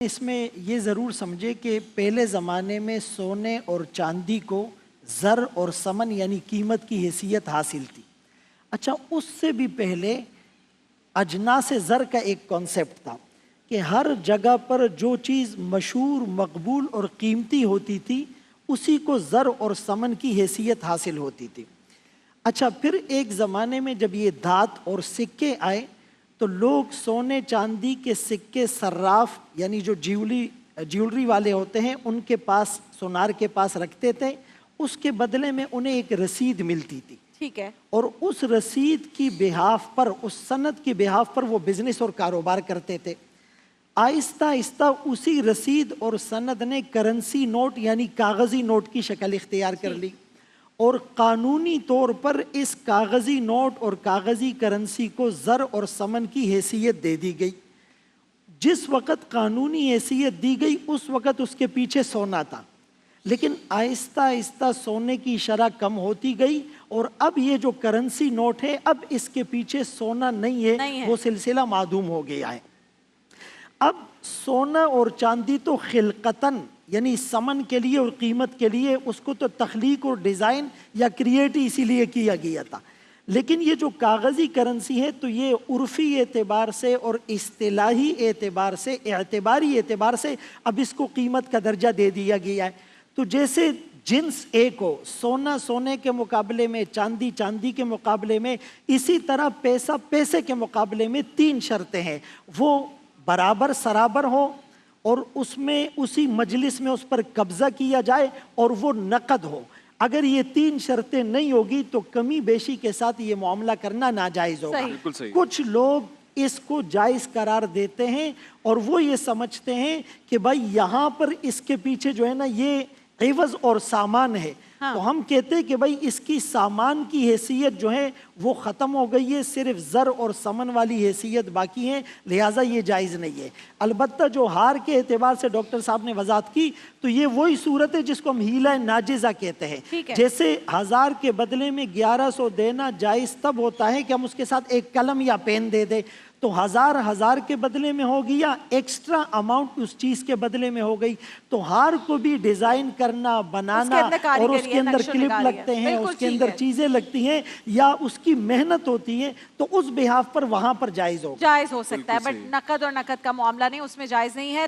اس میں یہ ضرور سمجھے کہ پہلے زمانے میں سونے اور چاندی کو زر اور ثمن یعنی قیمت کی حیثیت حاصل تھی۔ اچھا، اس سے بھی پہلے اجناس زر کا ایک کانسیپٹ تھا کہ ہر جگہ پر جو چیز مشہور، مقبول اور قیمتی ہوتی تھی اسی کو زر اور ثمن کی حیثیت حاصل ہوتی تھی۔ اچھا، پھر ایک زمانے میں جب یہ دھات اور سکے آئے تو لوگ سونے چاندی کے سکے صراف یعنی جو جیولری والے ہوتے ہیں ان کے پاس، سونار کے پاس رکھتے تھے، اس کے بدلے میں انہیں ایک رسید ملتی تھی۔ ٹھیک ہے۔ اور اس رسید کی بہاف پر، اس سند کی بہاف پر وہ بزنس اور کاروبار کرتے تھے۔ آہستہ آہستہ اسی رسید اور سند نے کرنسی نوٹ یعنی کاغذی نوٹ کی شکل اختیار کر لی، اور قانونی طور پر اس کاغذی نوٹ اور کاغذی کرنسی کو زر اور ثمن کی حیثیت دے دی گئی۔ جس وقت قانونی حیثیت دی گئی اس وقت اس کے پیچھے سونا تھا، لیکن آہستہ آہستہ سونے کی شرح کم ہوتی گئی، اور اب یہ جو کرنسی نوٹ ہے اب اس کے پیچھے سونا نہیں ہے، وہ سلسلہ معدوم ہو گیا ہے۔ اب سونا اور چاندی تو خلقتاً یعنی ثمن کے لیے اور قیمت کے لیے، اس کو تو تخلیق اور ڈیزائن یا کریٹ اسی لیے کیا گیا تھا، لیکن یہ جو کاغذی کرنسی ہے تو یہ عرفی اعتبار سے اور اصطلاحی اعتبار سے، اعتباری اعتبار سے اب اس کو قیمت کا درجہ دے دیا گیا ہے۔ تو جیسے جنس ایک ہو، سونا سونے کے مقابلے میں، چاندی چاندی کے مقابلے میں، اسی طرح پیسہ پیسے کے مقابلے میں تین شرطیں ہیں، وہ برابر سرابر ہو، اور اس میں اسی مجلس میں اس پر قبضہ کیا جائے، اور وہ نقد ہو۔ اگر یہ تین شرطیں نہیں ہوگی تو کمی بیشی کے ساتھ یہ معاملہ کرنا ناجائز ہوگا۔ کچھ لوگ اس کو جائز قرار دیتے ہیں اور وہ یہ سمجھتے ہیں کہ بھائی یہاں پر اس کے پیچھے جو ہے نا یہ عوض اور سامان ہے، تو ہم کہتے ہیں کہ بھائی اس کی سامان کی حیثیت جو ہے وہ ختم ہو گئی ہے، صرف زر اور ثمن والی حیثیت باقی ہے، لہٰذا یہ جائز نہیں ہے۔ البتہ جو ہار کے اعتبار سے ڈاکٹر صاحب نے وضاحت کی تو یہ وہی صورت ہے جس کو ہم ہیلہ ناجزہ کہتے ہیں۔ جیسے 1000 کے بدلے میں 1100 دینا جائز تب ہوتا ہے کہ ہم اس کے ساتھ ایک قلم یا پین دے دیں، تو 1000 کے بدلے میں ہو گیا، ایکسٹرا اماؤنٹ اس چیز کے بدلے میں ہو گئی۔ تو ہار کو بھی ڈیزائن کرنا، بنانا، اور اس کے اندر کلپ لگتے ہیں، اس کے اندر چیزیں لگتی ہیں یا اس کی محنت ہوتی ہے، تو اس بہاف پر وہاں پر جائز ہوگا، جائز ہو سکتا ہے، بٹ نقد اور نقد کا معاملہ نہیں، اس میں جائز نہیں ہے۔